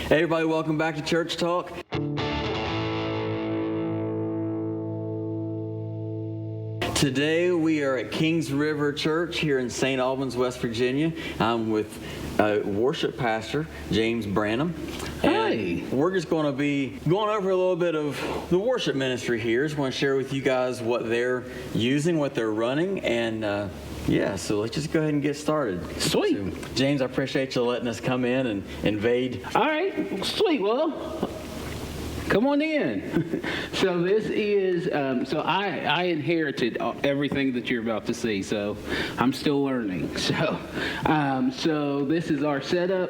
Hey everybody, welcome back to Church Talk. Today we are at Kings River Church here in St. Albans, West Virginia. I'm with worship pastor James Branham. Hey. And we're just going to be going over a little bit of the worship ministry here. Just want to share with you guys what they're using, what they're running, and so let's just go ahead and get started. Sweet. So, James, I appreciate you letting us come in and invade. All right. Sweet. Well, come on in. So this is, I inherited everything that you're about to see, so I'm still learning. So this is our setup.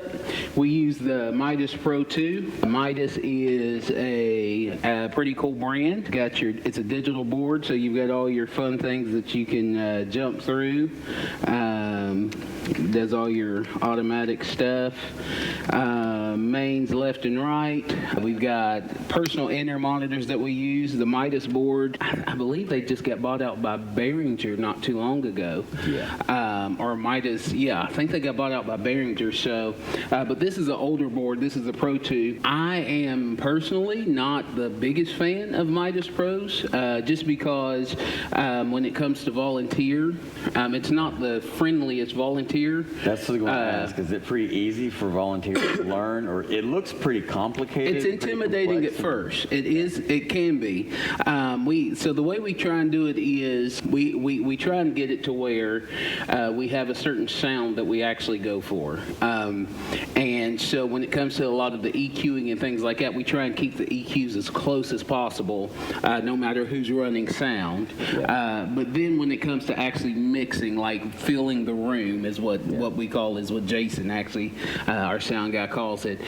We use the Midas Pro 2. Midas is a pretty cool brand. It's a digital board, so you've got all your fun things that you can jump through. Does all your automatic stuff. Mains left and right. We've got personal in-ear monitors that we use. The Midas board, I believe they just got bought out by Behringer not too long ago. Yeah. Or Midas, I think they got bought out by Behringer. So, but this is an older board. This is the Pro 2. I am personally not the biggest fan of Midas Pros, just because when it comes to volunteer, it's not the friendliest volunteer. That's what I was going to ask. Is it pretty easy for volunteers to learn, or it looks pretty complicated? It's intimidating at first. It is. It can be. So the way we try and do it is we try and get it to where we have a certain sound that we actually go for. And so when it comes to a lot of the EQing and things like that, we try and keep the EQs as close as possible, no matter who's running sound. Yeah. But then when it comes to actually mixing, like filling the room is what we call, is what Jason actually, our sound guy, calls it.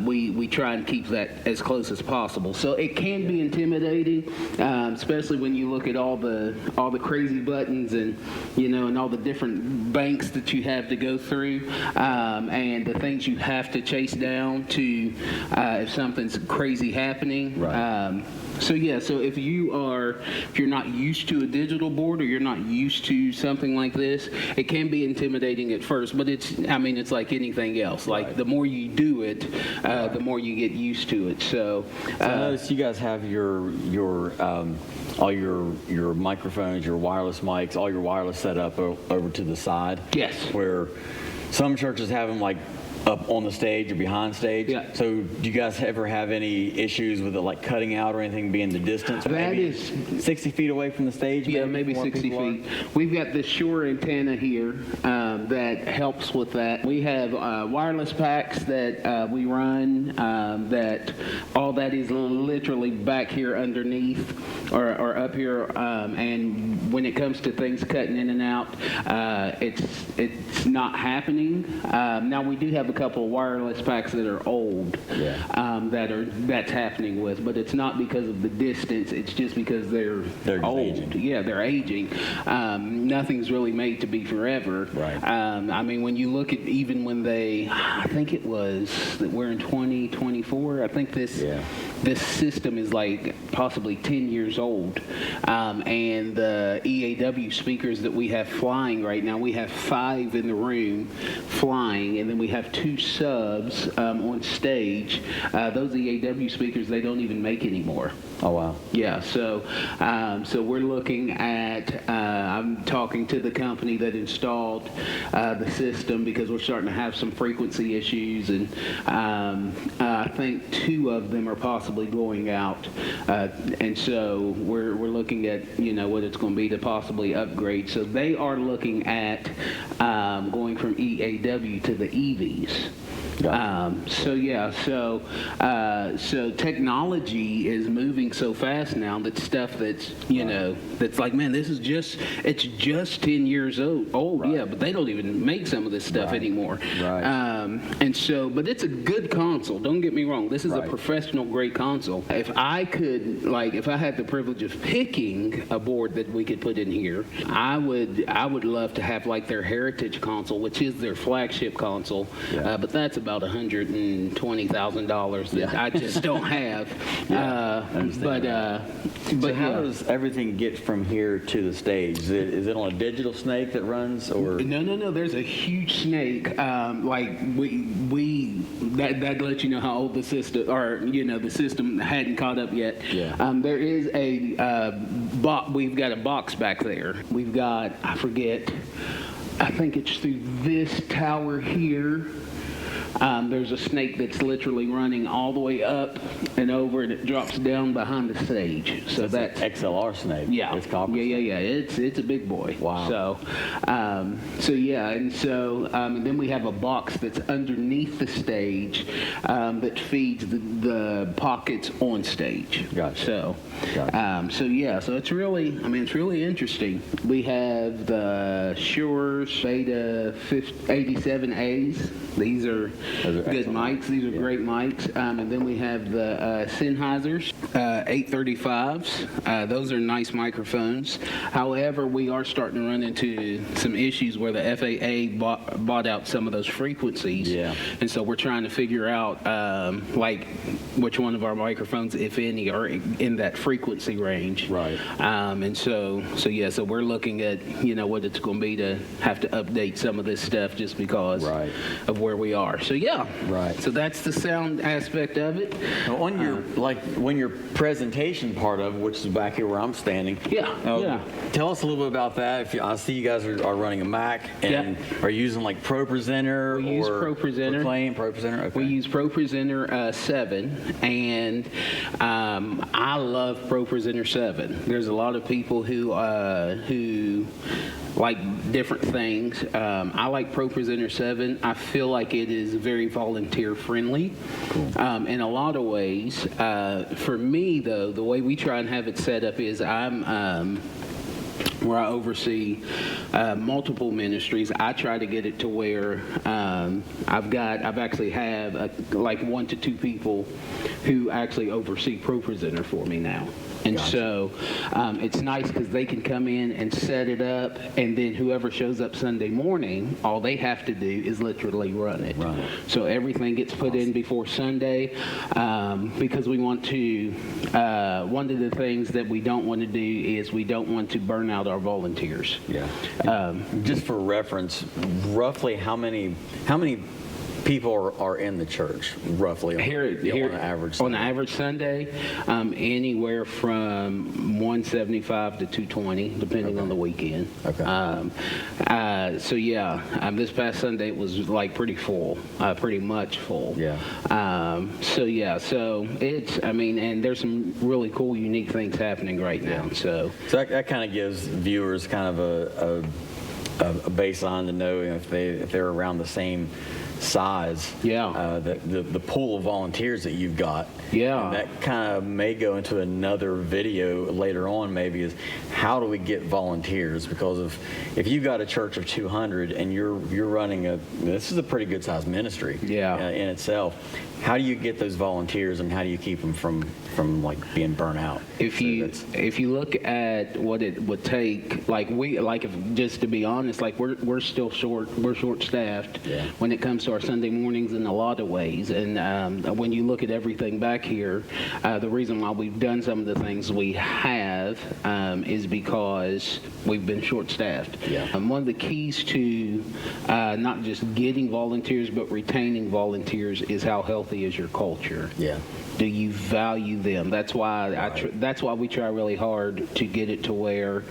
We try and keep that as close as possible. So it can be intimidating, especially when you look at all the crazy buttons and and all the different banks that you have to go through, and the things you have to chase down to if something's crazy happening. Right. So if you're not used to a digital board, or you're not used to something like this, it can be intimidating at first, but it's like anything else. Like, the more you do it, the more you get used to it. So I noticed you guys have your all your microphones, your wireless mics, all your wireless set up over to the side. Yes. Where some churches have them like up on the stage or behind stage. Yeah. So do you guys ever have any issues with it, like cutting out or anything, being the distance? That maybe is 60 feet away from the stage? Yeah, maybe 60 feet. We've got the Shure antenna here that helps with that. We have wireless packs that we run, that all that is literally back here underneath or up here. And when it comes to things cutting in and out, it's not happening. Now we do have a couple of wireless packs that are old, that's happening with, but it's not because of the distance. It's just because they're old. Aging. Yeah, they're aging. Nothing's really made to be forever. Right. I mean, when you look at even when I think it was that we're in 2024. I think this system is like possibly 10 years old, and the EAW speakers that we have flying right now, we have 5 in the room flying, and then we have 2 subs on stage. Those EAW speakers, they don't even make anymore. Oh, wow. Yeah, so we're looking at, I'm talking to the company that installed the system, because we're starting to have some frequency issues, and I think 2 of them are possibly going out, and so we're looking at what it's going to be to possibly upgrade. So they are looking at going from EAW to the EVs. So technology is moving so fast now that stuff that's that's like, man, it's just 10 years old. Right. Yeah, but they don't even make some of this stuff anymore. Right. But it's a good console. Don't get me wrong. This is a professional grade console. If I had the privilege of picking a board that we could put in here, I would love to have like their Heritage console, which is their flagship console. Yeah. But that's about $120,000 that I just don't have. So how does everything get from here to the stage? Is it on a digital snake that runs, or? No. There's a huge snake. Like that lets you know how old the system, or the system hadn't caught up yet. Yeah. There is a we've got a box back there. We've got, I think it's through this tower here. There's a snake that's literally running all the way up and over, and it drops down behind the stage. So that's an XLR snake. Yeah. It's copper. Yeah. It's a big boy. Wow. So, and then we have a box that's underneath the stage that feeds the pockets on stage. Gotcha. So it's really interesting. We have the Shure Beta 87As. These are good mics. These are great mics. And then we have the Sennheisers 835s. Those are nice microphones. However, we are starting to run into some issues where the FAA bought out some of those frequencies. Yeah. And so we're trying to figure out which one of our microphones, if any, are in that frequency range. Right. So we're looking at what it's going to be to have to update some of this stuff just because of where we are. So so that's the sound aspect of it. Now on your when your presentation part of it, which is back here where I'm standing. Tell us a little bit about that. I see you guys are running a Mac and are using like ProPresenter. We use ProPresenter. ProPresenter. Okay. We use ProPresenter 7, and I love ProPresenter 7. There's a lot of people who like different things. I like ProPresenter 7. I feel like it is very volunteer friendly. Cool. In a lot of ways. For me, though, the way we try and have it set up is where I oversee multiple ministries. I try to get it to where I've actually have like 1 to 2 people who actually oversee ProPresenter for me now. And so it's nice because they can come in and set it up, and then whoever shows up Sunday morning, all they have to do is literally run it. Right. So everything gets put in before Sunday because we want to, one of the things that we don't want to do is we don't want to burn out our volunteers. Yeah. Just for reference, roughly how many people are in the church, roughly, on an average Sunday? On an average Sunday, anywhere from 175 to 220, depending on the weekend. Okay. This past Sunday it was like pretty full, pretty much full. Yeah. So it's, and there's some really cool, unique things happening right now. So that kind of gives viewers kind of a baseline to know if they're around the same size. The pool of volunteers that you've got. And that kind of may go into another video later on, maybe, is how do we get volunteers? Because if you've got a church of 200 and you're running this is a pretty good sized ministry in itself. How do you get those volunteers, and how do you keep them from like being burnt out? If you look at what it would take, just to be honest, we're still short staffed when it comes to our Sunday mornings in a lot of ways. And when you look at everything back here, the reason why we've done some of the things we have is because we've been short staffed. One of the keys to not just getting volunteers but retaining volunteers is how healthy is your culture. Do you value them? That's why that's why we try really hard to get it to where,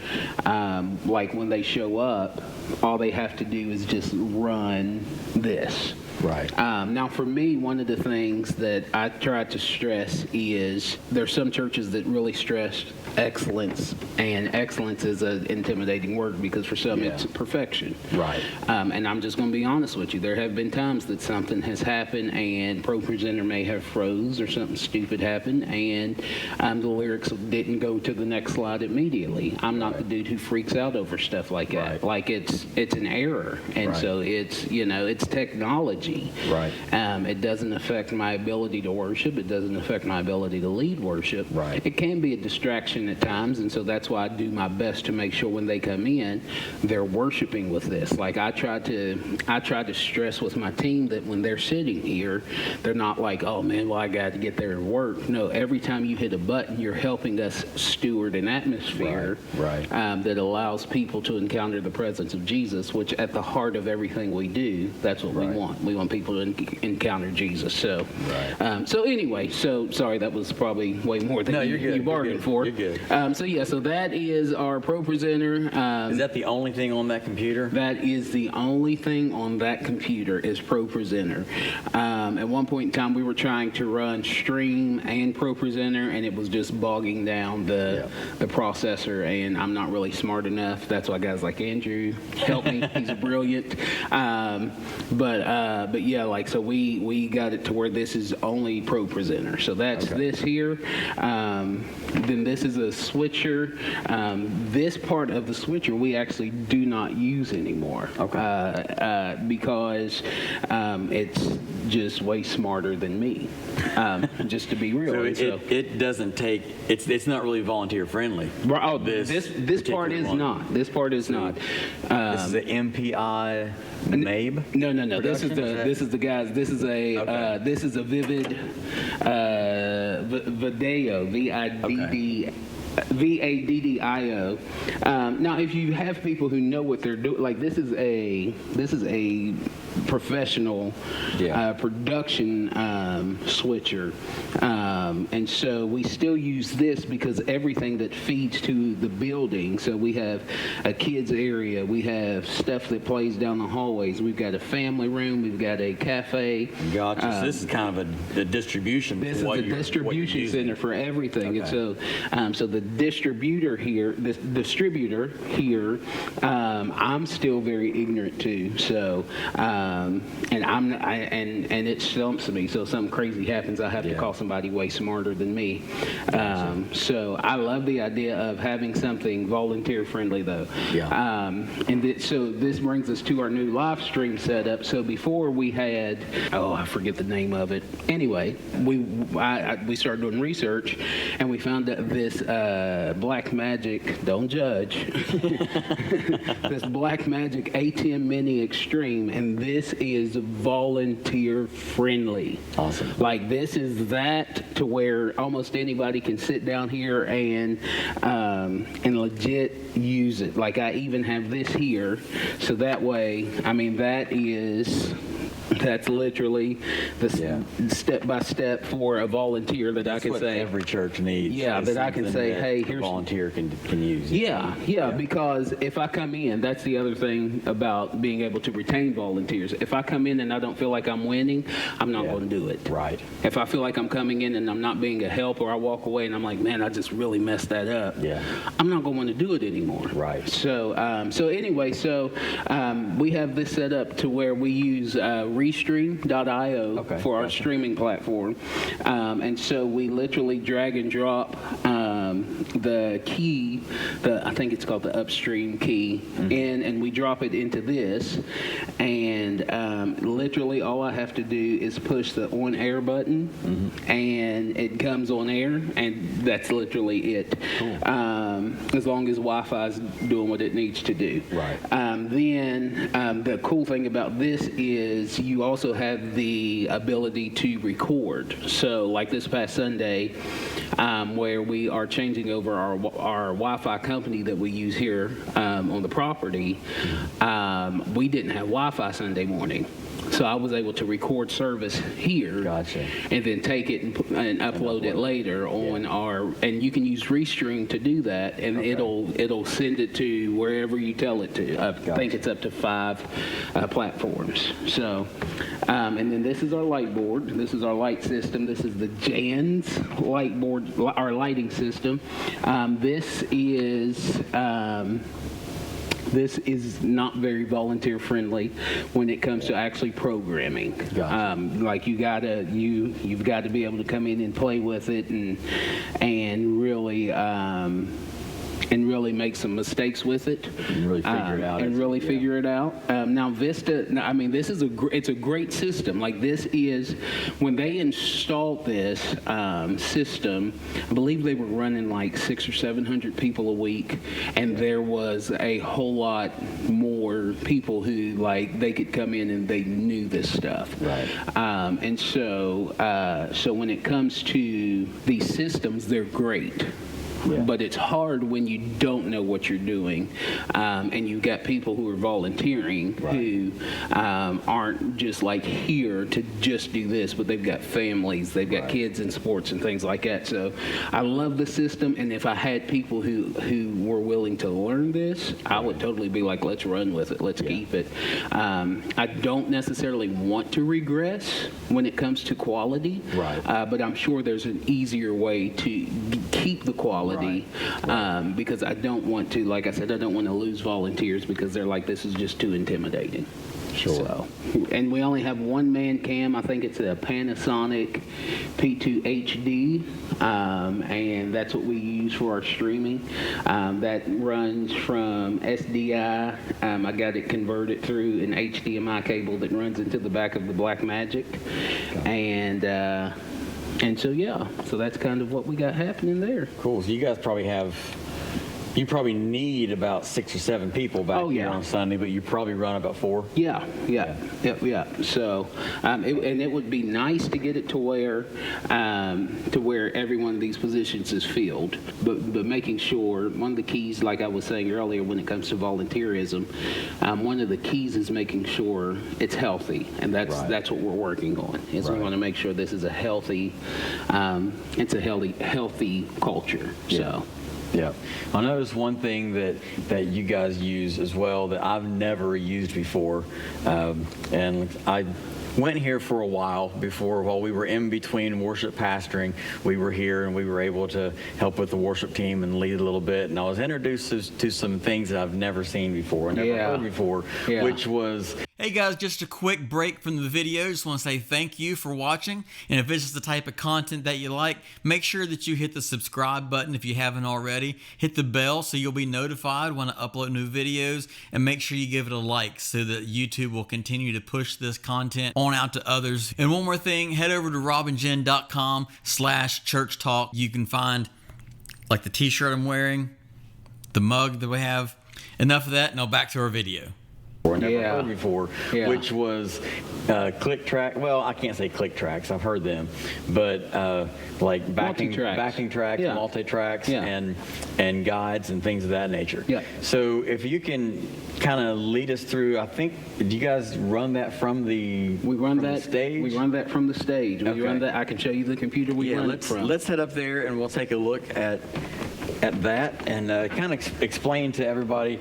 when they show up, all they have to do is just run this. Right. Now, for me, one of the things that I try to stress is there's some churches that really stress excellence, and excellence is an intimidating word because for some it's perfection. Right. And I'm just going to be honest with you. There have been times that something has happened and ProPresenter may have froze or something stupid happened, and the lyrics didn't go to the next slide immediately. I'm not the dude who freaks out over stuff like that. Like it's an error, and so it's it's technology. theology. Right. It doesn't affect my ability to worship. It doesn't affect my ability to lead worship. Right. It can be a distraction at times, and so that's why I do my best to make sure when they come in, they're worshiping with this. Like I try to stress with my team that when they're sitting here, they're not like, oh man, well I got to get there and work. No, every time you hit a button, you're helping us steward an atmosphere Right. that allows people to encounter the presence of Jesus, which at the heart of everything we do, that's what we want. We want people to encounter Jesus. So, so anyway, so sorry, that was probably way more than you bargained for. You're good. So that is our Pro Presenter. Is that the only thing on that computer? That is the only thing on that computer is Pro Presenter. At one point in time, we were trying to run Stream and Pro Presenter, and it was just bogging down the processor, and I'm not really smart enough. That's why guys like Andrew help me. He's brilliant. But yeah, like, so we got it to where this is only Pro Presenter. So that's this here. Then this is a switcher. This part of the switcher we actually do not use anymore. Because it's just way smarter than me. Just to be real. So it doesn't take. It's not really volunteer friendly. Oh, this part is not. This part is not. This is the MPI MABE. No. This is the guys. This is a Vivid Video. VADDIO. Now, if you have people who know what they're doing, like this is a professional production switcher, and so we still use this because everything that feeds to the building. So we have a kids area, we have stuff that plays down the hallways, we've got a family room, we've got a cafe. Gotcha. So this is kind of a distribution. This is the distribution center for everything, and so the distributor here, I'm still very ignorant to. So, and it stumps me. So if something crazy happens, I have to call somebody way smarter than me. So I love the idea of having something volunteer friendly, though. So this brings us to our new live stream setup. So before we had, I forget the name of it. Anyway, we started doing research, and we found that this Black Magic, don't judge, this Black Magic ATM Mini Extreme, and this is volunteer friendly. Awesome. Like this is that to where almost anybody can sit down here and legit use it. Like I even have this here, so that way, I mean, that's literally the step-by-step for a volunteer that I can say every church needs. Yeah, that I can say, hey, here's a volunteer can use. Yeah, because if I come in, that's the other thing about being able to retain volunteers. If I come in and I don't feel like I'm winning, I'm not going to do it. Right. If I feel like I'm coming in and I'm not being a help, or I walk away and I'm like, man, I just really messed that up. I'm not going to want to do it anymore. Right. So anyway, we have this set up to where we use Restream.io for our streaming platform. And so we literally drag and drop the key, I think it's called the upstream key, in, and we drop it into this. And literally all I have to do is push the on air button, and it comes on air, and that's literally it. Cool. As long as Wi-Fi is doing what it needs to do. Right. Then the cool thing about this is you also have the ability to record. So like this past Sunday, where we are changing over our Wi-Fi company that we use here on the property, we didn't have Wi-Fi Sunday morning. So I was able to record service here, and then take it and upload it later on and you can use Restream to do that, and it'll send it to wherever you tell it to. I think it's up to 5 platforms. So, and then this is our light board. This is our light system. This is the Jan's light board, our lighting system. This is not very volunteer friendly when it comes to actually programming. Like you've got to be able to come in and play with it and really and really make some mistakes with it. And really figure it out. And really figure it out. Now Vista, I mean, this is it's a great system. Like this is, when they installed this system, I believe they were running like 600 or 700 people a week, and there was a whole lot more people who like they could come in and they knew this stuff. Right. And so when it comes to these systems, they're great. Yeah. But it's hard when you don't know what you're doing, and you've got people who are volunteering who aren't just like here to just do this, but they've got families, they've got kids in sports and things like that. So I love the system, and if I had people who were willing to learn this, I would totally be like, let's run with it, let's keep it. I don't necessarily want to regress when it comes to quality, but I'm sure there's an easier way to keep the quality. Because I don't want to, like I said, I don't want to lose volunteers because they're like, this is just too intimidating. Sure. So, and we only have one man cam. I think it's a Panasonic P2 HD, and that's what we use for our streaming. That runs from SDI. I got it converted through an HDMI cable that runs into the back of the Blackmagic, and so, yeah, so that's kind of what we got happening there. Cool. So you guys you probably need about 6 or 7 people back here on Sunday, but you probably run about 4. Yeah. So, and it would be nice to get it to where every one of these positions is filled, but making sure, one of the keys, like I was saying earlier, when it comes to volunteerism, one of the keys is making sure it's healthy, and that's what we're working on. Is we want to make sure this is a healthy, it's a healthy culture. Yeah. So. Yeah. I noticed one thing that you guys use as well that I've never used before, and I went here for a while while we were in between worship pastoring. We were here and we were able to help with the worship team and lead a little bit, and I was introduced to some things that I've never seen before, never heard before, which was... Hey guys, just a quick break from the video. Just want to say thank you for watching. And if this is the type of content that you like, make sure that you hit the subscribe button if you haven't already. Hit the bell so you'll be notified when I upload new videos. And make sure you give it a like so that YouTube will continue to push this content on out to others. And one more thing, head over to robandjen.com/church talk. You can find like the t-shirt I'm wearing, the mug that we have. Enough of that, now back to our video. Never heard before, which was click track. Well, I can't say click tracks. I've heard them, but like backing tracks, multi-tracks, and guides and things of that nature. Yeah. So if you can kind of lead us through, I think, do you guys run that from the stage? We run that from the stage. We run that. I can show you the computer we run it from. Let's head up there and we'll take a look at that and kind of explain to everybody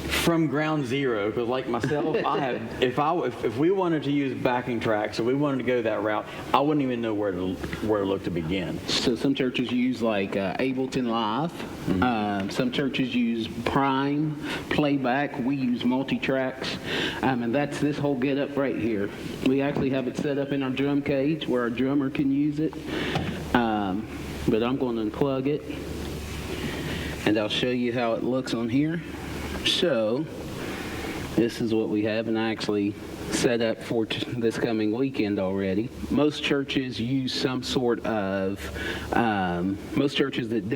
from ground zero, because like myself, if we wanted to use backing tracks or we wanted to go that route, I wouldn't even know where to look to begin. So some churches use like Ableton Live. Mm-hmm. Some churches use Prime Playback. We use multi-tracks, and that's this whole get up right here. We actually have it set up in our drum cage where our drummer can use it. But I'm going to unplug it, and I'll show you how it looks on here. So, this is what we have, and I actually set up for this coming weekend already. Most churches use some sort of, most churches that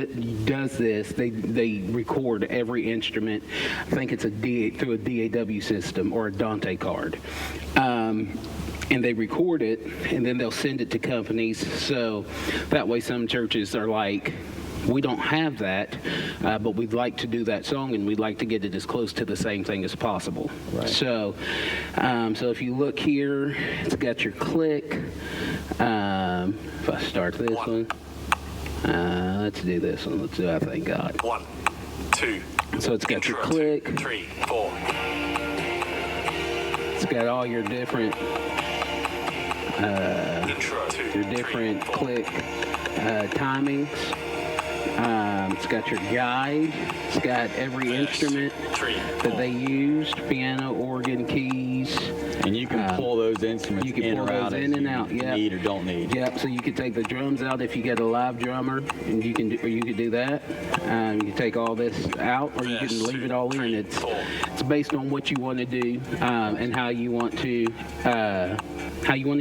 does this, they record every instrument. I think it's through a DAW system or a Dante card. And they record it, and then they'll send it to companies. So that way some churches are like, we don't have that, but we'd like to do that song, and we'd like to get it as close to the same thing as possible. Right. So if you look here, it's got your click. If I start this one, let's do this one. Let's do I Thank God. 1, 2. So it's got your click. 3, 4. It's got all your different click timings. It's got your guide. It's got every instrument that they used, piano, organ, keys, And you can pull those instruments You can in pull or out those as in and you out, yeah. need or don't need. Yep. So you could take the drums out if you get a live drummer, and you can do that. You can take all this out, or you can leave it all in. It's based on what you want to do and how you want to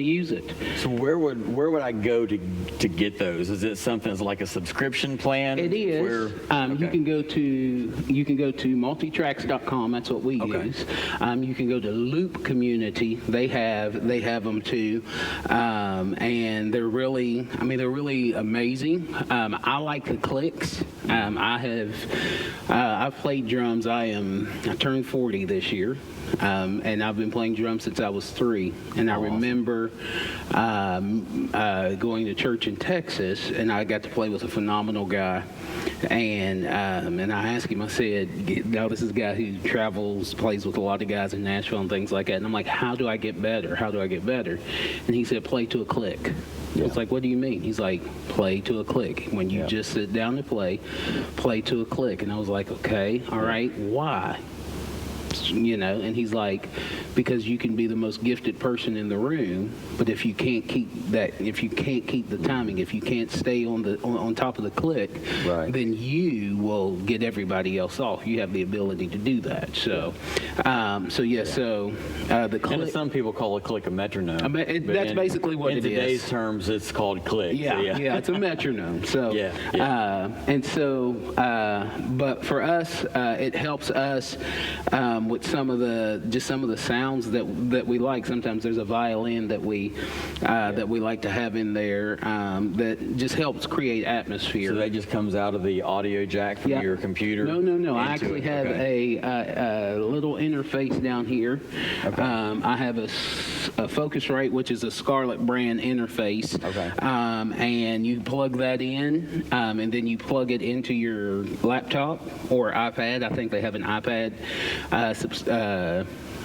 use it. So where would I go to get those? Is it something that's like a subscription plan? It is. Okay. You can go to multitracks.com. That's what we use. You can go to Loop Community. They have them too, and they're really amazing. I like the clicks. I've played drums. I turned 40 this year. And I've been playing drums since I was 3. And I remember going to church in Texas, and I got to play with a phenomenal guy. And I asked him, I said, now this is a guy who travels, plays with a lot of guys in Nashville and things like that. And I'm like, how do I get better? How do I get better? And he said, play to a click. I was like, what do you mean? He's like, play to a click. When you just sit down to play to a click. And I was like, okay, all right, why? And he's like, because you can be the most gifted person in the room, but if you can't keep the timing, if you can't stay on top of the click, then you will get everybody else off. You have the ability to do that. So the click. And some people call a click a metronome. That's basically what it is. In today's terms, it's called click. Yeah, it's a metronome. So but for us, it helps us with some of the sounds that we like. Sometimes there's a violin that we like to have in there that just helps create atmosphere. So that just comes out of the audio jack from your computer? No. I actually have a little interface down here. Okay. I have a Focusrite, which is a Scarlett brand interface. Okay. And you plug that in, and then you plug it into your laptop or iPad. I think they have an iPad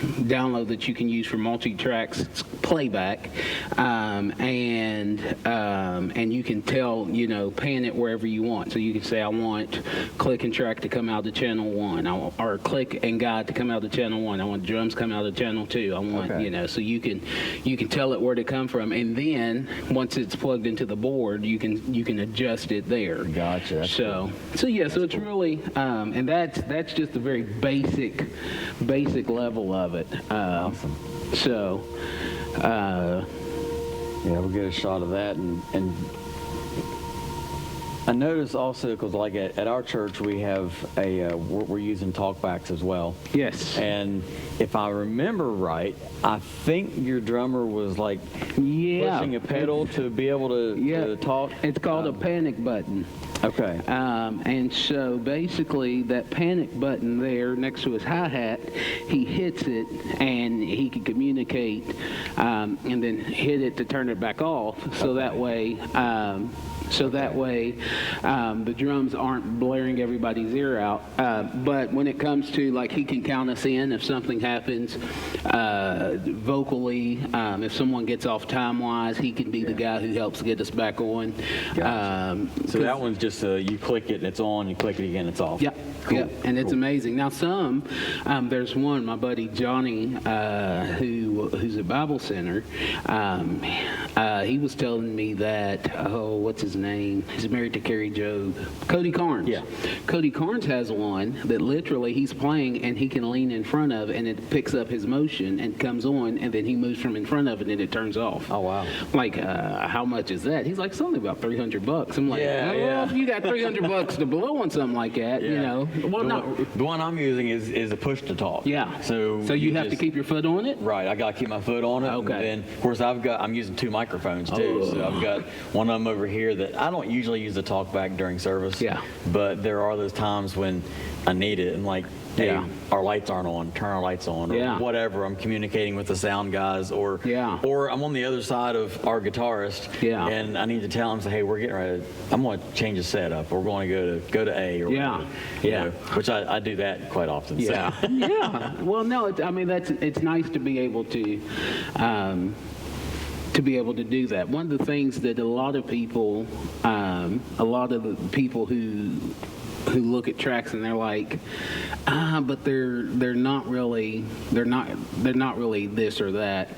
download that you can use for multi-tracks playback, and you can tell, pan it wherever you want. So you can say, I want click and track to come out of channel 1, or click and guide to come out of channel 1. I want drums come out of channel 2. I want, so you can tell it where to come from, and then once it's plugged into the board, you can adjust it there. Gotcha. So it's really, and that's just a very basic level of it. Awesome. So, we'll get a shot of that, and I noticed also, because like at our church we have we're using talkbacks as well. Yes. And if I remember right, I think your drummer was like pushing a pedal to be able to talk. It's called a panic button. Okay. And so basically that panic button there next to his hi-hat, he hits it and he can communicate, and then hit it to turn it back off. So that way, the drums aren't blaring everybody's ear out. But when it comes to, like, he can count us in if something happens vocally. If someone gets off time-wise, he can be the guy who helps get us back on. Gotcha. So that one's just you click it, it's on. You click it again, it's off. Yep. Cool. Yep. And it's amazing. Now there's one, my buddy Johnny, who's a Bible center. He was telling me that, what's his name? He's married to Carrie Job. Cody Carnes. Yeah. Cody Carnes has one that literally he's playing and he can lean in front of, and it picks up his motion and comes on, and then he moves from in front of it and it turns off. Oh, wow. Like, how much is that? He's like, it's only about $300. I'm like, if you got $300 to blow on something like that, Well, the one I'm using is a push to talk. Yeah. So you have to keep your foot on it? Right. I got to keep my foot on it. Okay. And then, of course, I'm using 2 microphones too. So I've got one of them over here that I don't usually use the talkback during service. Yeah. But there are those times when I need it, and like, hey, our lights aren't on, turn our lights on, or whatever. I'm communicating with the sound guys, or I'm on the other side of our guitarist, and I need to tell him, say, hey, we're getting ready. I'm going to change the setup. We're going to go to A, or whatever, you know, which I do that quite often. Yeah, So. yeah. Well, no, it's nice to be able to. to be able to do that. One of the things that a lot of the people who look at tracks and they're like, but they're not really this or that.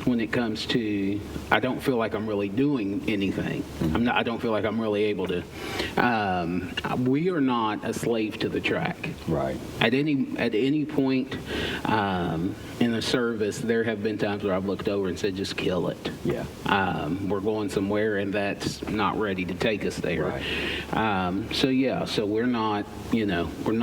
When it comes to, I don't feel like I'm really doing anything. I don't feel like I'm really able to. We are not a slave to the track. Right. At any point in the service, there have been times where I've looked over and said, just kill it. Yeah. We're going somewhere, and that's not ready to take us there. Right. So we're not, we're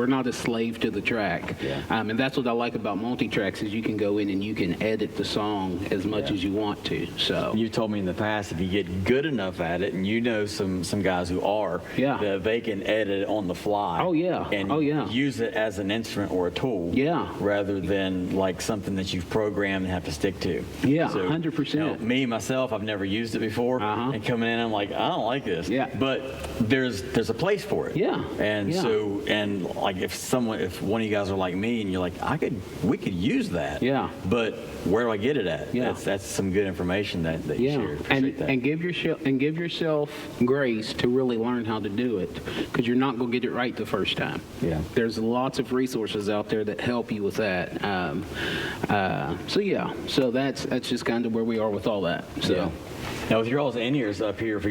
not a slave to the track. Yeah. And that's what I like about multi-tracks is you can go in and you can edit the song as much as you want to. So You told me in the past, if you get good enough at it, and you know some guys who are, that they can edit it on the fly. Oh, yeah. And use it as an instrument or a tool. Yeah. Rather than like something that you've programmed and have to stick to. Yeah, so, 100%. Me, myself, I've never used it before. And coming in, I'm like, I don't like this. Yeah. But there's a place for it. Yeah. And Yeah. so, and like if one of you guys are like me and you're like, we could use that. Yeah. But where do I get it at? Yeah. That's some good information that you shared. Appreciate that. And give yourself grace to really learn how to do it, because you're not going to get it right the first time. Yeah. There's lots of resources out there that help you with that. So that's just kind of where we are with all that. So. Yeah. Now, with your all's in-ears up here for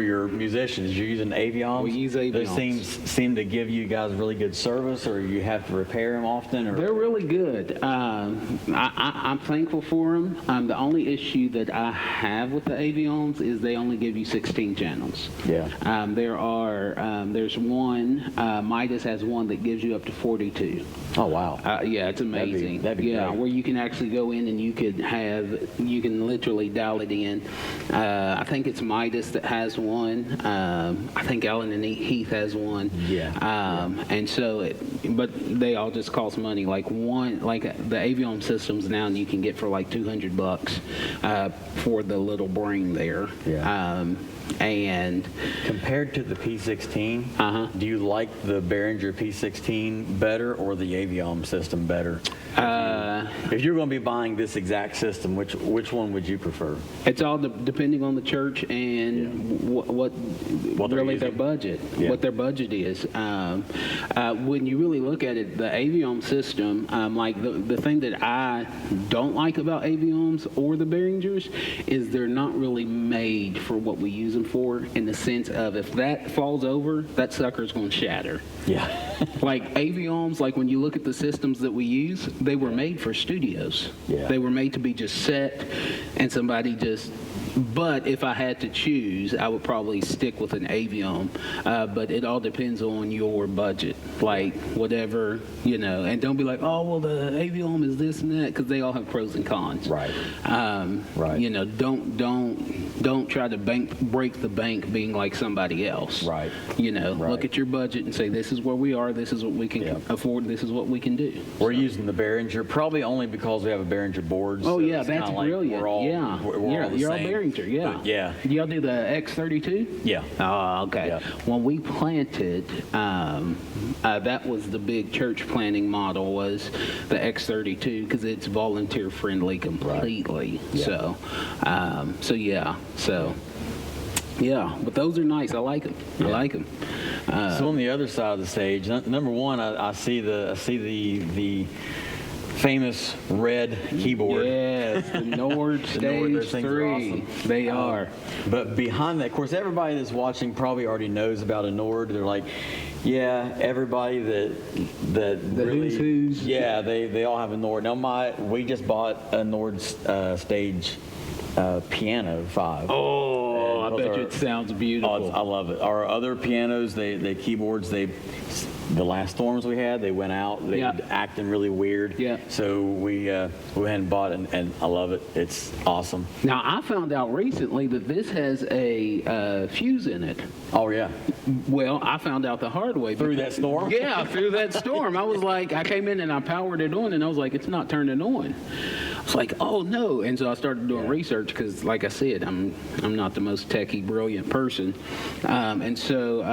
your musicians, you're using Avions? We use Avions. Those seem to give you guys really good service, or you have to repair them often? Or? They're really good. I'm thankful for them. The only issue that I have with the Avions is they only give you 16 channels. Yeah. There's one, Midas has one that gives you up to 42. Oh, wow. Yeah, it's amazing. That'd be great. Where you can actually go in and you can literally dial it in. I think it's Midas that has one. I think Allen and Heath has one. Yeah. And so, but they all just cost money. Like the Avion systems now you can get for like $200 for the little brain there. Yeah. And compared to the P16, do you like the Behringer P16 better or the Avion system better? If you're going to be buying this exact system, which one would you prefer? It's all depending on the church and what really their budget, what their budget is. When you really look at it, the Avion system, like the thing that I don't like about Avions or the Behringers is they're not really made for what we use them for, in the sense of if that falls over, that sucker's going to shatter. Yeah. Like Avions, like when you look at the systems that we use, they were made for studios. Yeah. They were made to be just set and somebody just. But if I had to choose, I would probably stick with an Avion. But it all depends on your budget, like whatever, and don't be like, oh, well, the Avion is this and that, because they all have pros and cons. Right. Right. Don't try to break the bank being like somebody else. Right. Look at your budget and say, this is where we are, this is what we can afford, this is what we can do. We're using the Behringer probably only because we have a Behringer board. Oh, so yeah, it's that's kinda like brilliant. we're all you're all the all same. Behringer, yeah. But, yeah. Y'all do the X32? Yeah. Oh, okay. Yeah. When we planted, that was the big church planting model, was the X32, because it's volunteer friendly completely. Right. Yeah. Yeah, but those are nice. I like them. Yeah. I like them. So on the other side of the stage, number one, I see the famous red keyboard. Yes, the Nord Stage those things are 3. awesome. They are. But behind that, of course, everybody that's watching probably already knows about a Nord. They're like, yeah, everybody that really, who's. yeah, they all have a Nord. Now we just bought a Nord Stage piano 5. Oh, I bet you it sounds beautiful. I love it. Our other pianos, the keyboards, the last storms we had, they went out. They were acting really weird. Yeah. So we went and bought it, and I love it. It's awesome. Now, I found out recently that this has a fuse in it. Oh, yeah. Well, I found out the hard way. Through that storm? Yeah, through that storm. I was like, I came in and I powered it on, and I was like, it's not turning on. I was like, oh, no. And so I started doing research because, like I said, I'm not the most techie, brilliant person. And so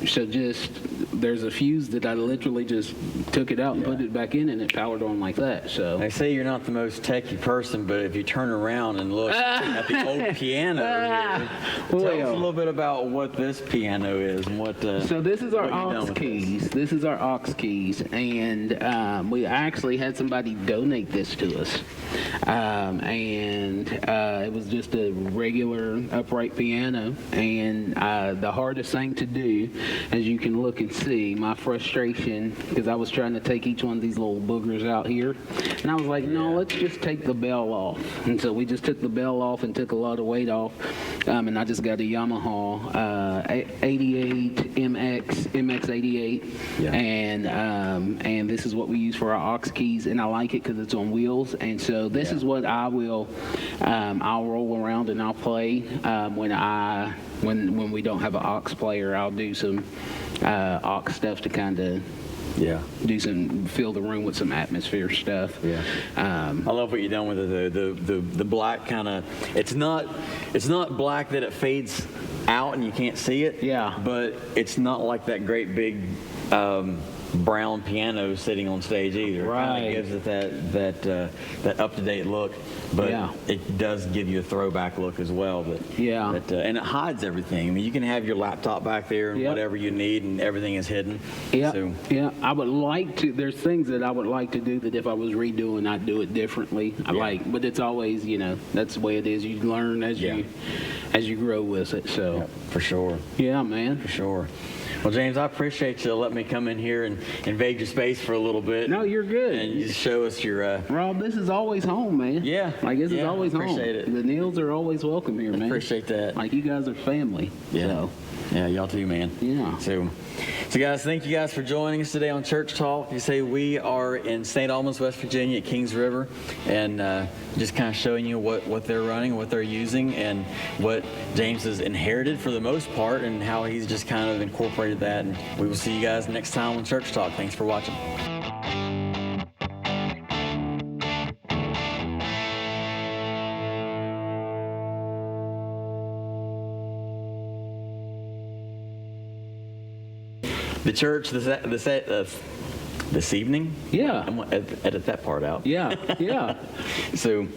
just there's a fuse that I literally just took it out and put it back in, and it powered on like that. So They say you're not the most techie person, but if you turn around and look at the old piano here, tell us a little bit about what this piano is and what. So this is our what you've done aux with keys. This is our aux keys, and we actually had somebody donate this to us, and it was just a regular upright piano. And the hardest thing to do, as you can look and see, my frustration, because I was trying to take each one of these little boogers out here, and I was like, no, let's just take the bell off. And so we just took the bell off and took a lot of weight off, and I just got a Yamaha 88 MX88, and this is what we use for our aux keys, and I like it because it's on wheels. And so this is what I will I'll roll around and I'll play when we don't have an aux player. I'll do some aux stuff to kind of fill the room with some atmosphere stuff. I love what you've done with it. The black kind of, it's not black that it fades out and you can't see it. But it's not like that great big brown piano sitting on stage either. It kind of gives it that up-to-date look, but it does give you a throwback look as well. And it hides everything. I mean, you can have your laptop back there and whatever you need, and everything is hidden. I would like to. There's things that I would like to do that if I was redoing, I'd do it differently. But it's always, that's the way it is. You learn as you grow with it. So for sure. Yeah, man. For sure. Well, James, I appreciate you letting me come in here and invade your space for a little bit. No, you're good. And just show us your... Rob, this is always home, man. Yeah. This is always home. Appreciate it. The Neils are always welcome here, man. Appreciate that. You guys are family. Yeah. So. Yeah, y'all too, man. Yeah. So guys, thank you guys for joining us today on Church Talk. You say we are in St. Albans, West Virginia at Kings River, and just kind of showing you what they're running, what they're using, and what James has inherited for the most part, and how he's just kind of incorporated that. And we will see you guys next time on Church Talk. Thanks for watching. The church this evening? Yeah. I'm going to edit that part out. Yeah. So